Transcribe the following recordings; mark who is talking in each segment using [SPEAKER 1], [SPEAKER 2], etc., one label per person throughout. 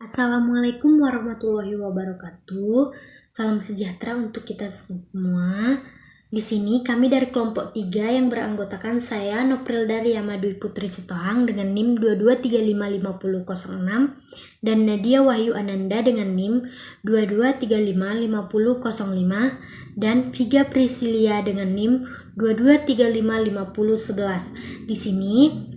[SPEAKER 1] Assalamualaikum warahmatullahi wabarakatuh. Salam sejahtera untuk kita semua. Di sini kami dari kelompok 3 yang beranggotakan saya Noprilda Riyama Dwi Putri Sitohang dengan NIM 22355006 dan Nadia Wahyu Ananda dengan NIM 22355005 dan Viga Prisilia dengan NIM 22355011. Di sini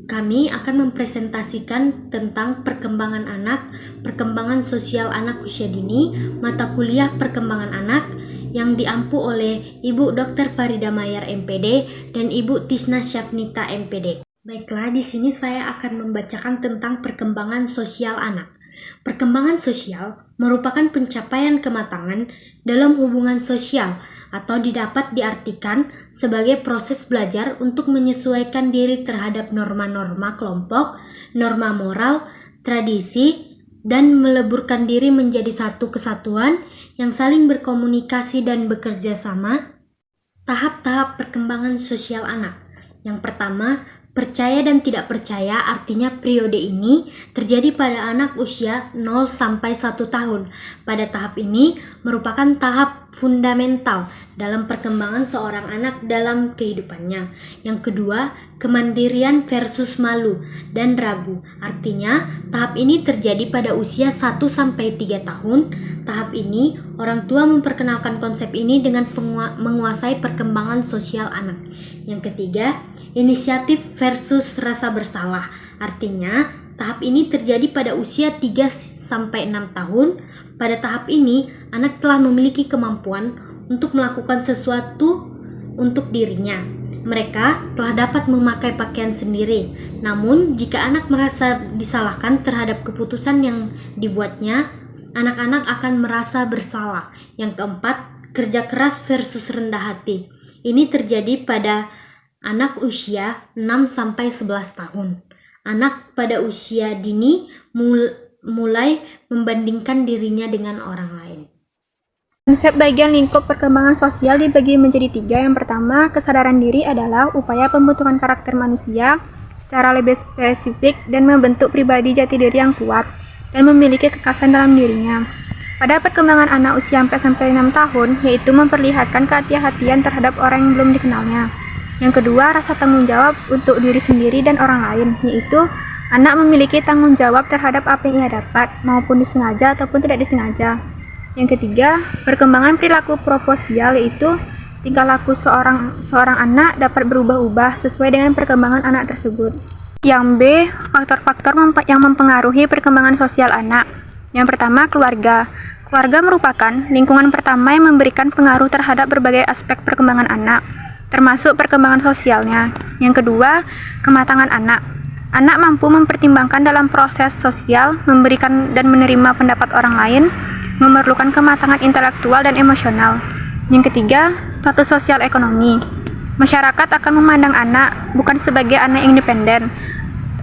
[SPEAKER 1] kami akan mempresentasikan tentang perkembangan anak, perkembangan sosial anak usia dini, mata kuliah perkembangan anak yang diampu oleh Ibu Dr. Farida Mayar MPD dan Ibu Tisna Syafnita MPD. Baiklah, di sini saya akan membacakan tentang perkembangan sosial anak. Perkembangan sosial merupakan pencapaian kematangan dalam hubungan sosial atau dapat diartikan sebagai proses belajar untuk menyesuaikan diri terhadap norma-norma kelompok, norma moral, tradisi, dan meleburkan diri menjadi satu kesatuan yang saling berkomunikasi dan bekerja sama. Tahap-tahap perkembangan sosial anak. Yang pertama, percaya dan tidak percaya, artinya periode ini terjadi pada anak usia 0 sampai 1 tahun. Pada tahap ini merupakan tahap fundamental dalam perkembangan seorang anak dalam kehidupannya. Yang kedua, kemandirian versus malu dan ragu. Artinya, tahap ini terjadi pada usia 1 sampai 3 tahun. Tahap ini, orang tua memperkenalkan konsep ini dengan menguasai perkembangan sosial anak. Yang ketiga, inisiatif versus rasa bersalah. Artinya, tahap ini terjadi pada usia 3 sampai 6 tahun. Pada tahap ini, anak telah memiliki kemampuan untuk melakukan sesuatu untuk dirinya. Mereka telah dapat memakai pakaian sendiri. Namun, jika anak merasa disalahkan terhadap keputusan yang dibuatnya, anak-anak akan merasa bersalah. Yang keempat, kerja keras versus rendah hati. Ini terjadi pada anak usia 6 sampai 11 tahun. Anak pada usia dini mulai membandingkan dirinya dengan orang lain.
[SPEAKER 2] Konsep bagian lingkup perkembangan sosial dibagi menjadi 3. Yang pertama, kesadaran diri adalah upaya pembentukan karakter manusia secara lebih spesifik dan membentuk pribadi jati diri yang kuat dan memiliki kekhasan dalam dirinya. Pada perkembangan anak usia 4 sampai 6 tahun, yaitu memperlihatkan kehati-hatian terhadap orang yang belum dikenalnya. Yang kedua, rasa tanggung jawab untuk diri sendiri dan orang lain, yaitu anak memiliki tanggung jawab terhadap apa yang ia dapat, maupun disengaja ataupun tidak disengaja. Yang ketiga, perkembangan perilaku proposial, yaitu tingkah laku seorang anak dapat berubah-ubah sesuai dengan perkembangan anak tersebut. Yang B, faktor-faktor yang mempengaruhi perkembangan sosial anak. Yang pertama, keluarga. Keluarga merupakan lingkungan pertama yang memberikan pengaruh terhadap berbagai aspek perkembangan anak, termasuk perkembangan sosialnya. Yang kedua, kematangan anak. Anak mampu mempertimbangkan dalam proses sosial, memberikan dan menerima pendapat orang lain, memerlukan kematangan intelektual dan emosional. Yang ketiga, status sosial ekonomi. Masyarakat akan memandang anak bukan sebagai anak yang independen,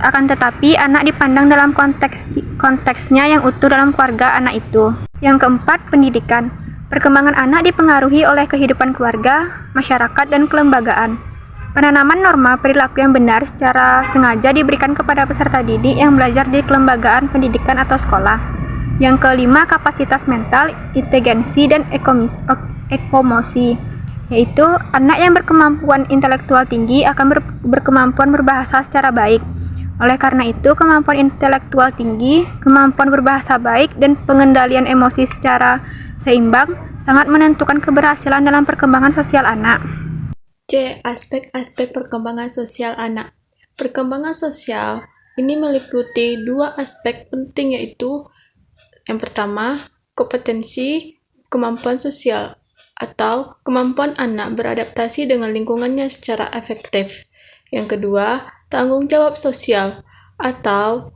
[SPEAKER 2] akan tetapi anak dipandang dalam konteksnya yang utuh dalam keluarga anak itu. Yang keempat, pendidikan. Perkembangan anak dipengaruhi oleh kehidupan keluarga, masyarakat, dan kelembagaan. Penanaman norma perilaku yang benar secara sengaja diberikan kepada peserta didik yang belajar di kelembagaan pendidikan atau sekolah. Yang kelima, kapasitas mental, inteligensi, dan ekomosi, yaitu anak yang berkemampuan intelektual tinggi akan berkemampuan berbahasa secara baik. Oleh karena itu, kemampuan intelektual tinggi, kemampuan berbahasa baik, dan pengendalian emosi secara seimbang sangat menentukan keberhasilan dalam perkembangan sosial anak.
[SPEAKER 3] C. Aspek-aspek perkembangan sosial anak. Perkembangan sosial ini meliputi 2 aspek penting, yaitu yang pertama, kompetensi kemampuan sosial atau kemampuan anak beradaptasi dengan lingkungannya secara efektif. Yang kedua, tanggung jawab sosial atau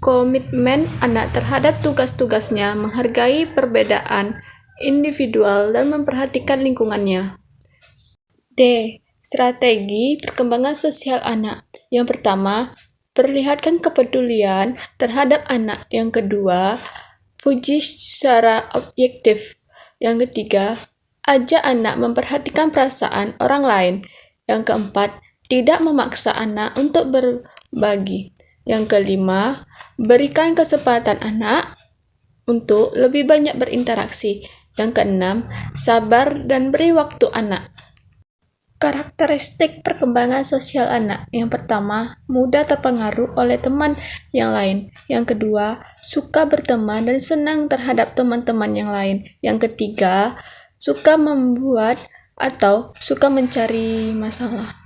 [SPEAKER 3] komitmen anak terhadap tugas-tugasnya, menghargai perbedaan individual dan memperhatikan lingkungannya. D. Strategi perkembangan sosial anak. Yang pertama, perlihatkan kepedulian terhadap anak. Yang kedua, puji secara objektif. Yang ketiga, ajak anak memperhatikan perasaan orang lain. Yang keempat, tidak memaksa anak untuk berbagi. Yang kelima, berikan kesempatan anak untuk lebih banyak berinteraksi. Yang keenam, sabar dan beri waktu anak. Karakteristik perkembangan sosial anak. Yang pertama, mudah terpengaruh oleh teman yang lain. Yang kedua, suka berteman dan senang terhadap teman-teman yang lain. Yang ketiga, suka membuat atau suka mencari masalah.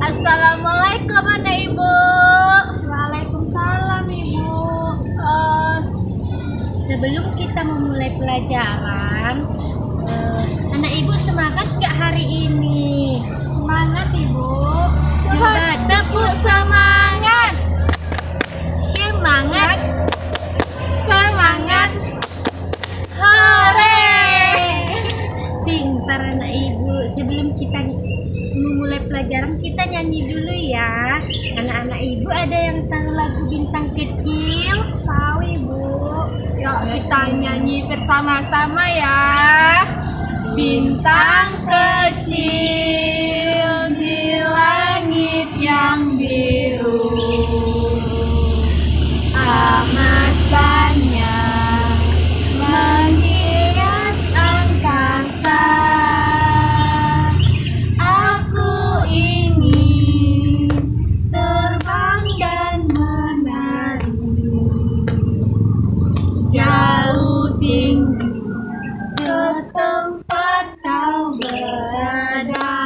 [SPEAKER 4] Assalamualaikum anak ibu.
[SPEAKER 1] Waalaikumsalam Ibu. Sebelum kita memulai pelajaran, anak Ibu semangat gak hari ini?
[SPEAKER 4] Semangat ibu.
[SPEAKER 1] Coba tepuk semangat. Semangat.
[SPEAKER 4] Semangat.
[SPEAKER 1] Hore. Pintar anak Ibu. Sebelum kita memulai pelajaran, kita nyanyi dulu ya. Anak-anak Ibu ada yang tahu lagu Bintang Kecil?
[SPEAKER 4] Tahu ibu. Yuk kita nyanyi bersama-sama ya. Bintang kecil di langit yang biru, amat banyak menghias angkasa. Aku ingin terbang dan menari jauh tinggi ke tempat kau berada.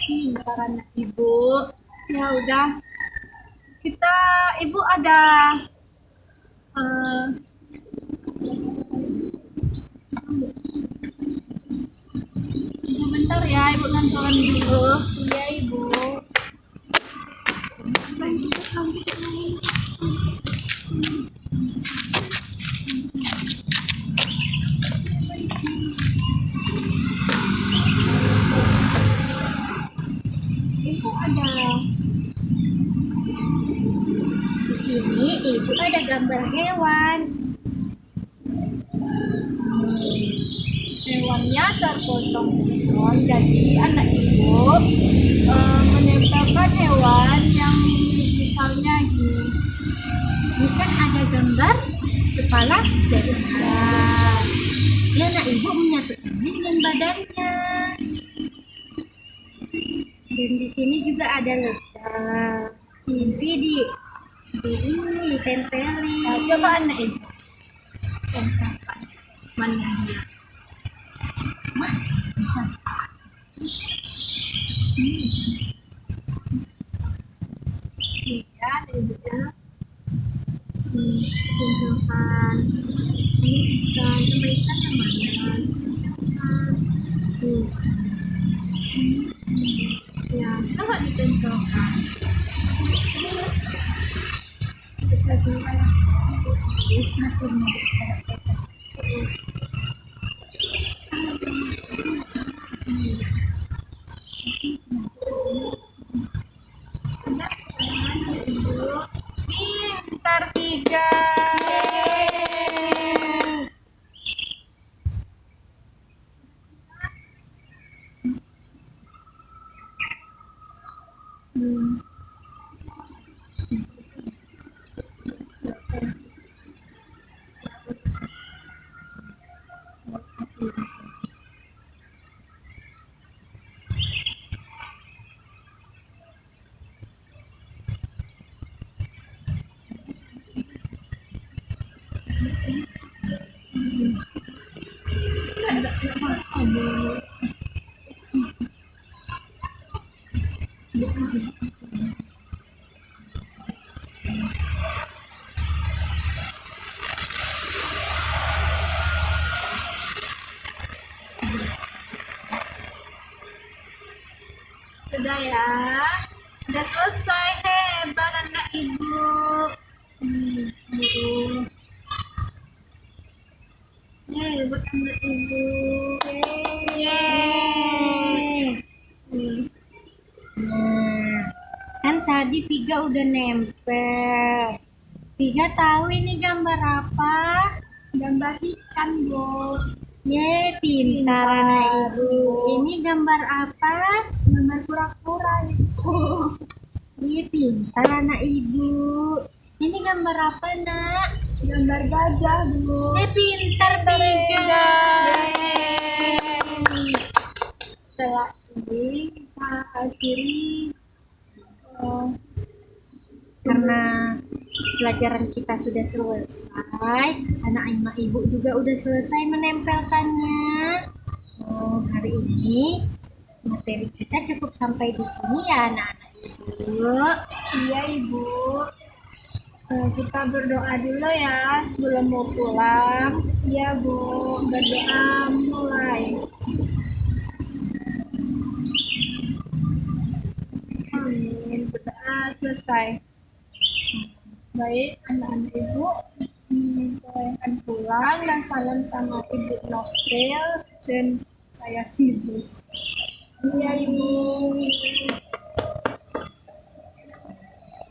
[SPEAKER 4] Pintar anak ibu. Ya udah, kita ibu ada sebentar ya, ibu ngantoran dulu. Iya ibu. Ibu ada
[SPEAKER 1] Di sini Ibu ada gambar hewan.
[SPEAKER 4] hewannya terpotong-potong, jadi anak ibu menempelkan hewan yang misalnya gini.
[SPEAKER 1] Ini kan ada gambar kepala zebra. Ya, anak Ibu menyatukannya dengan badannya. Dan di sini juga ada ledak. Mimpi di ini ditempelin.
[SPEAKER 4] Nah, coba anak ibu tempelkan mana dia. Iya, ibu ya.
[SPEAKER 1] Tempelkan. Ini kan tempelkan yang mana? Tuh.
[SPEAKER 4] Ya, coba ditempelkan. Pintar tiga. Sudah ya. Sudah selesai. Hebat anak ibu. Ibu. Hebat anak ibu.
[SPEAKER 1] Yeay. Nah, kan tadi Piga udah nempel. Piga tahu ini gambar apa?
[SPEAKER 4] Gambar ikan, Bu.
[SPEAKER 1] Ye, pintar anak ibu. Ini gambar apa?
[SPEAKER 4] Gambar kura-kura Ibu.
[SPEAKER 1] Ye, pintar anak ibu. Ini gambar apa, Nak?
[SPEAKER 4] Gambar gajah Bu.
[SPEAKER 1] Ye, pintar tiga.
[SPEAKER 4] Setelah ini kita akhiri
[SPEAKER 1] Karena pelajaran kita sudah selesai, anak ibu juga udah selesai menempelkannya. Hari ini materi kita cukup sampai di sini ya anak-anak ibu.
[SPEAKER 4] Iya Ibu. Kita berdoa dulu ya sebelum mau pulang. Iya Bu, berdoa mulai. Amin. Berdoa selesai. Baik, anak-anak Ibu, akan pulang dan salam sama Ibu Novel dan saya Sibu. Iya Ibu.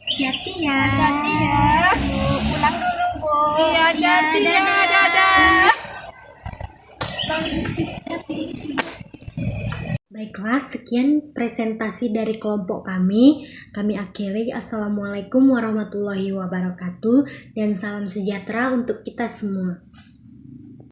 [SPEAKER 1] Hati-hati ya.
[SPEAKER 4] Hati-hati ya. Bu, pulang dulu Bu.
[SPEAKER 3] Iya, hati-hati ya, dadah.
[SPEAKER 1] Baiklah, sekian presentasi dari kelompok kami. Kami akhiri. Assalamualaikum warahmatullahi wabarakatuh dan salam sejahtera untuk kita semua.